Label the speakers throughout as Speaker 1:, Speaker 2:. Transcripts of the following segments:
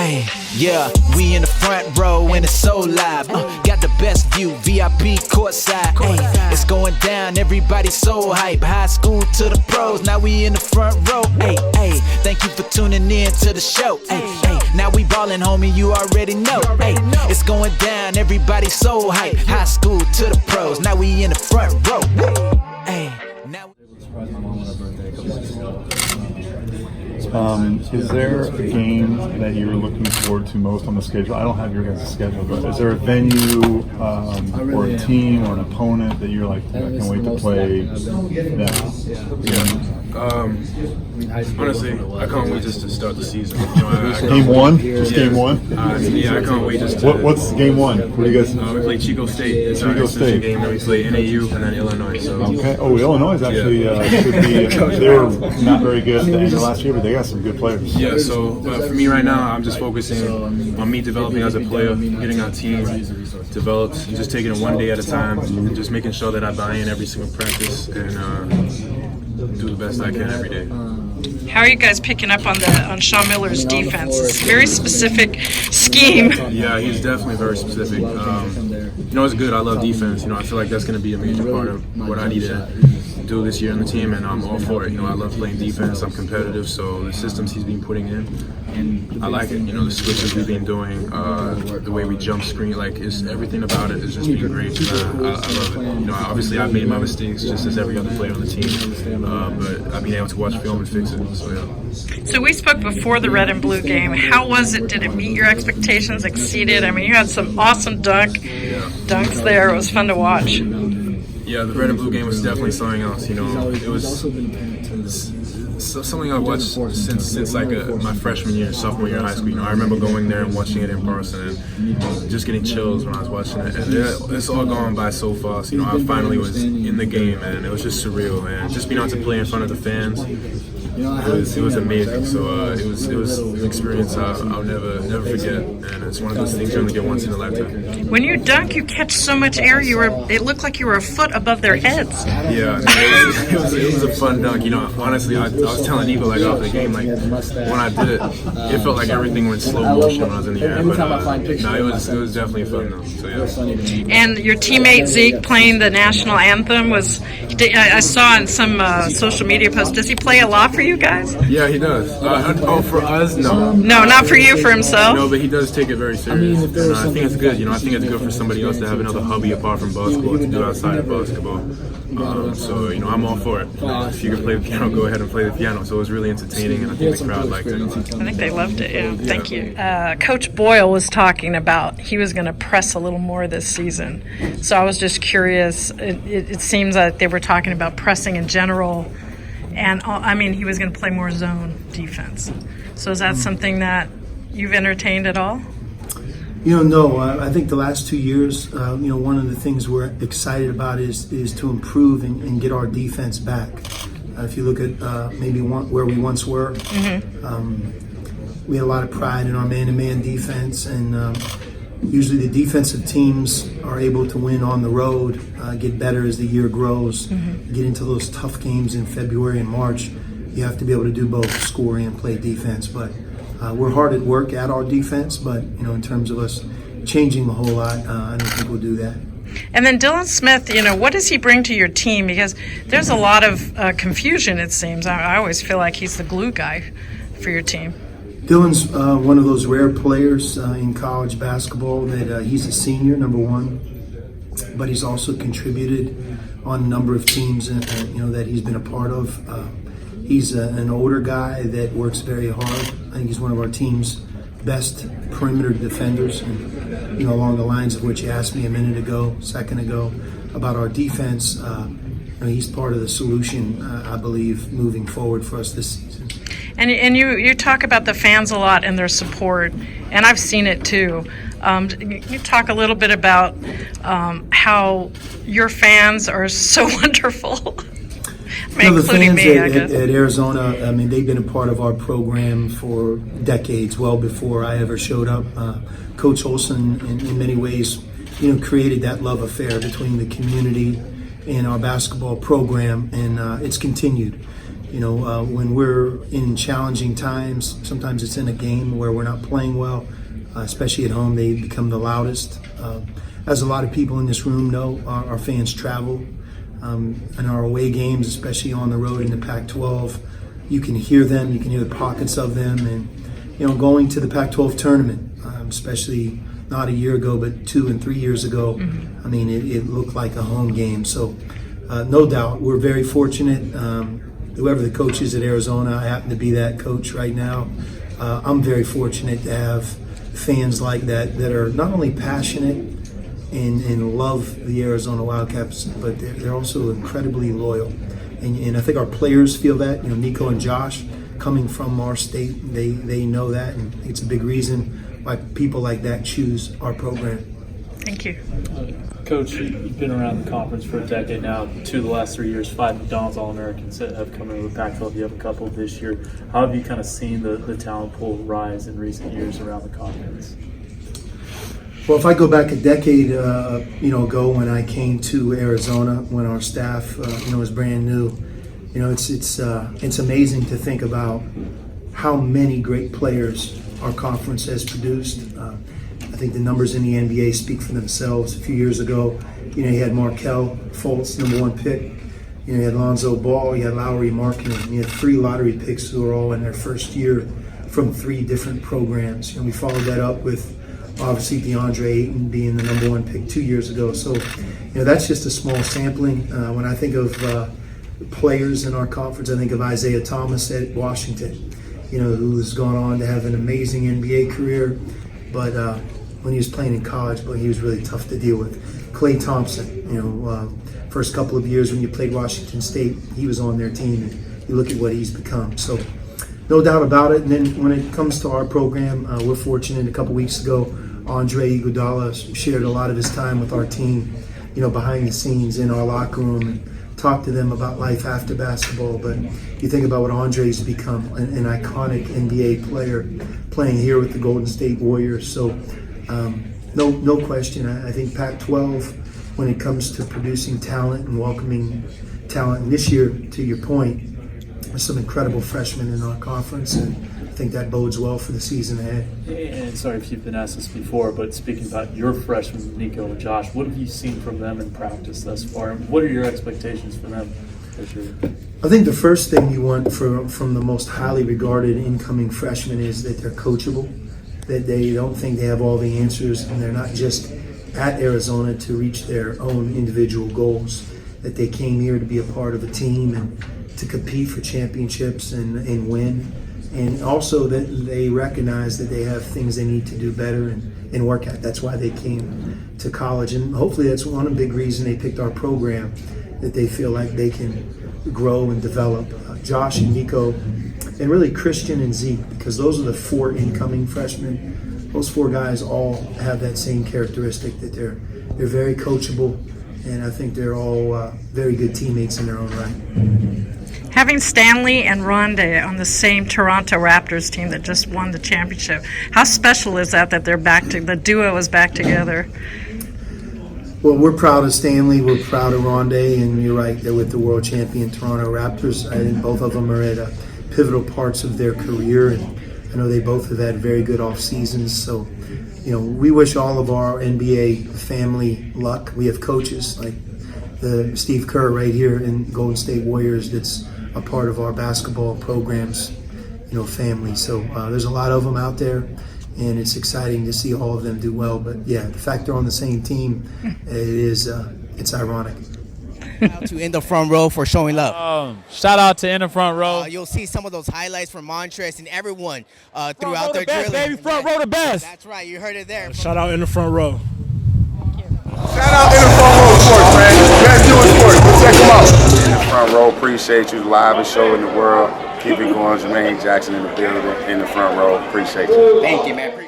Speaker 1: Hey, yeah, we in the front row and it's so live. Got the best view, VIP courtside. Hey, it's going down, everybody so hype. High school to the pros, now we in the front row. Hey, thank you for tuning in to the show. Hey, now we ballin', homie, you already know. Hey, it's going down, everybody so hype. High school to the pros, now we in the front row. Hey, now.
Speaker 2: Surprised my mom with her birthday a couple weeks ago. Is there a game that you're looking forward to most on the schedule? I don't have your guys' schedule, but is there a venue or a team or an opponent that you're like, I can't wait to play
Speaker 3: Honestly, I can't wait just to start the season.
Speaker 2: Game one? Just game one?
Speaker 3: Yeah, I can't wait just to...
Speaker 2: What's game one? What do you guys...
Speaker 3: we play Chico State. It's
Speaker 2: Chico
Speaker 3: our
Speaker 2: State.
Speaker 3: game, and we play NAU and then Illinois. So.
Speaker 2: Okay. Oh, Illinois is actually should be... they were not very good at the end of last year, but they got some good players.
Speaker 3: Yeah, so but for me right now, I'm just focusing on me developing as a player, getting our team developed, and just taking it one day at a time, and just making sure that I buy in every single practice and do the best I can every day.
Speaker 4: How are you guys picking up on Sean Miller's defense? It's a very specific scheme.
Speaker 3: Yeah, he's definitely very specific. It's good. I love defense. I feel like that's going to be a major part of what I need to do this year on the team, and I'm all for it. I love playing defense. I'm competitive, so the systems he's been putting in, I like it. The switches we've been doing, the way we jump screen, it's everything about it has just been great. I love it. Obviously I've made my mistakes just as every other player on the team, but I've been able to watch film and fix it. So yeah.
Speaker 4: So we spoke before the red and blue game. How was it? Did it meet your expectations? Exceeded? I mean, you had some awesome dunks there. It was fun to watch.
Speaker 3: Yeah, the red and blue game was definitely something else. It was something I watched since my freshman year, sophomore year in high school. I remember going there and watching it in person and just getting chills when I was watching it. And it's all gone by so fast. I finally was in the game, and it was just surreal. And just being able to play in front of the fans, it was amazing. So it was an experience I'll never forget. And it's one of those things you only get once in a lifetime.
Speaker 4: When you dunk, you catch so much air. It looked like you were a foot above their heads.
Speaker 3: Yeah, it was a fun dunk. Honestly, I was telling Nico after the game, when I did it, it felt like everything went slow motion when I was in the air. But it was definitely fun though. So yeah.
Speaker 4: And your teammate Zeke playing the national anthem I saw in some social media posts. Does he play a lot for you guys?
Speaker 3: Yeah, he does. For us, no.
Speaker 4: No, not for you, for himself?
Speaker 3: No, but he does take it very serious. And I think it's good. I think it's good for somebody else to have another hobby apart from basketball to do outside of basketball. So, I'm all for it. If you can play the piano, go ahead and play the piano. So it was really entertaining, and I think the crowd liked it.
Speaker 4: I think they loved it, yeah. Thank you. Coach Boyle was talking about he was going to press a little more this season. So I was just curious. It seems that they were talking about pressing in general. And, he was going to play more zone defense. So is that something that you've entertained at all?
Speaker 5: No. I think the last 2 years, one of the things we're excited about is to improve and get our defense back. If you look at maybe where we once were, we had a lot of pride in our man-to-man defense, and usually the defensive teams are able to win on the road, get better as the year grows, get into those tough games in February and March. You have to be able to do both, score and play defense. But we're hard at work at our defense, but in terms of us changing a whole lot, I don't think we'll do that.
Speaker 4: And then Dylan Smith, what does he bring to your team? Because there's a lot of confusion, it seems. I always feel like he's the glue guy for your team.
Speaker 5: Dylan's one of those rare players in college basketball that he's a senior, number one, but he's also contributed on a number of teams that he's been a part of. He's an older guy that works very hard. I think he's one of our team's best perimeter defenders, and along the lines of what you asked me a second ago about our defense, he's part of the solution, I believe, moving forward for us this season.
Speaker 4: And you talk about the fans a lot and their support, and I've seen it too. You talk a little bit about how your fans are so wonderful.
Speaker 5: The fans at Arizona, they've been a part of our program for decades, well before I ever showed up. Coach Olson, in many ways, created that love affair between the community and our basketball program, and it's continued. When we're in challenging times, sometimes it's in a game where we're not playing well, especially at home, they become the loudest. As a lot of people in this room know, our fans travel. In our away games, especially on the road in the Pac-12, you can hear them, you can hear the pockets of them. And, going to the Pac-12 tournament, especially not a year ago, but 2 and 3 years ago, I mean, it looked like a home game. So, no doubt, we're very fortunate. Whoever the coach is at Arizona, I happen to be that coach right now. I'm very fortunate to have fans like that are not only passionate and love the Arizona Wildcats, but they're also incredibly loyal. And I think our players feel that. Nico and Josh, coming from our state, they know that, and it's a big reason why people like that choose our program.
Speaker 4: Thank you.
Speaker 6: Coach, you've been around the conference for a decade now. 2 of the last 3 years, 5 McDonald's All-Americans have come into the Pac-12. You have a couple this year. How have you kind of seen the talent pool rise in recent years around the conference?
Speaker 5: Well, if I go back a decade, ago when I came to Arizona, when our staff, was brand new, it's amazing to think about how many great players our conference has produced. I think the numbers in the NBA speak for themselves. A few years ago, you had Markelle Fultz, #1 pick. You had Lonzo Ball, you had Lowry Markkinen. You had 3 lottery picks who were all in their first year from 3 different programs. We followed that up with obviously DeAndre Ayton being the #1 pick 2 years ago. So, that's just a small sampling. When I think of players in our conference, I think of Isaiah Thomas at Washington, who's gone on to have an amazing NBA career. But when he was playing in college, he was really tough to deal with. Klay Thompson, first couple of years when you played Washington State, he was on their team, and you look at what he's become. So, no doubt about it. And then when it comes to our program, we're fortunate. A couple weeks ago, Andre Iguodala shared a lot of his time with our team, behind the scenes in our locker room, and talked to them about life after basketball. But you think about what Andre's become, an iconic NBA player playing here with the Golden State Warriors. So, no question. I think Pac-12, when it comes to producing talent and welcoming talent, and this year, to your point, there's some incredible freshmen in our conference, and I think that bodes well for the season ahead.
Speaker 6: And sorry if you've been asked this before, but speaking about your freshmen, Nico and Josh, what have you seen from them in practice thus far? And what are your expectations for them this year?
Speaker 5: I think the first thing you want from the most highly regarded incoming freshmen is that they're coachable, that they don't think they have all the answers, and they're not just at Arizona to reach their own individual goals, that they came here to be a part of a team and to compete for championships and win. And also that they recognize that they have things they need to do better and work at. That's why they came to college. And hopefully that's one big reason they picked our program, that they feel like they can grow and develop. Josh and Nico, and really Christian and Zeke, because those are the 4 incoming freshmen. Those 4 guys all have that same characteristic, that they're very coachable, and I think they're all very good teammates in their own right.
Speaker 4: Having Stanley and Rondé on the same Toronto Raptors team that just won the championship, how special is that the duo is back together?
Speaker 5: Well, we're proud of Stanley, we're proud of Rondé, and you're right, they're with the world champion Toronto Raptors. I think both of them are at pivotal parts of their career, and I know they both have had very good off seasons. So, we wish all of our NBA family luck. We have coaches like the Steve Kerr right here in Golden State Warriors that's a part of our basketball programs, family. So there's a lot of them out there, and it's exciting to see all of them do well. But yeah, the fact they're on the same team, it's ironic.
Speaker 7: Shout out to In the Front Row for showing love.
Speaker 8: Shout out to In the Front Row.
Speaker 7: You'll see some of those highlights from Montrez and everyone throughout their drilling.
Speaker 8: Baby, front row the best.
Speaker 7: That's right, you heard it there.
Speaker 8: Shout out In the Front Row.
Speaker 9: Shout out In the Front Row Sports, man. Best doing sports. Go check them out. In the Front Row, appreciate you. Livest show in the world. Keep it going. Jermaine Jackson in the building. In the Front Row, appreciate you.
Speaker 7: Thank you, man.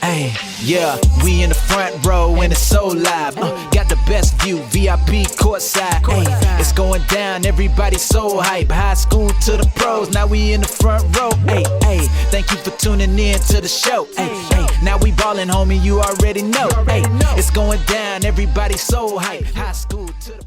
Speaker 1: Hey, yeah, we in the front row and it's so live. Got the best view, VIP courtside. Ay, it's going down, everybody's so hype. High school to the pros, now we in the front row. Hey, hey, thank you for tuning in to the show. Hey, hey, now we ballin', homie, you already know. Hey, it's going down, everybody's so hype. High school to the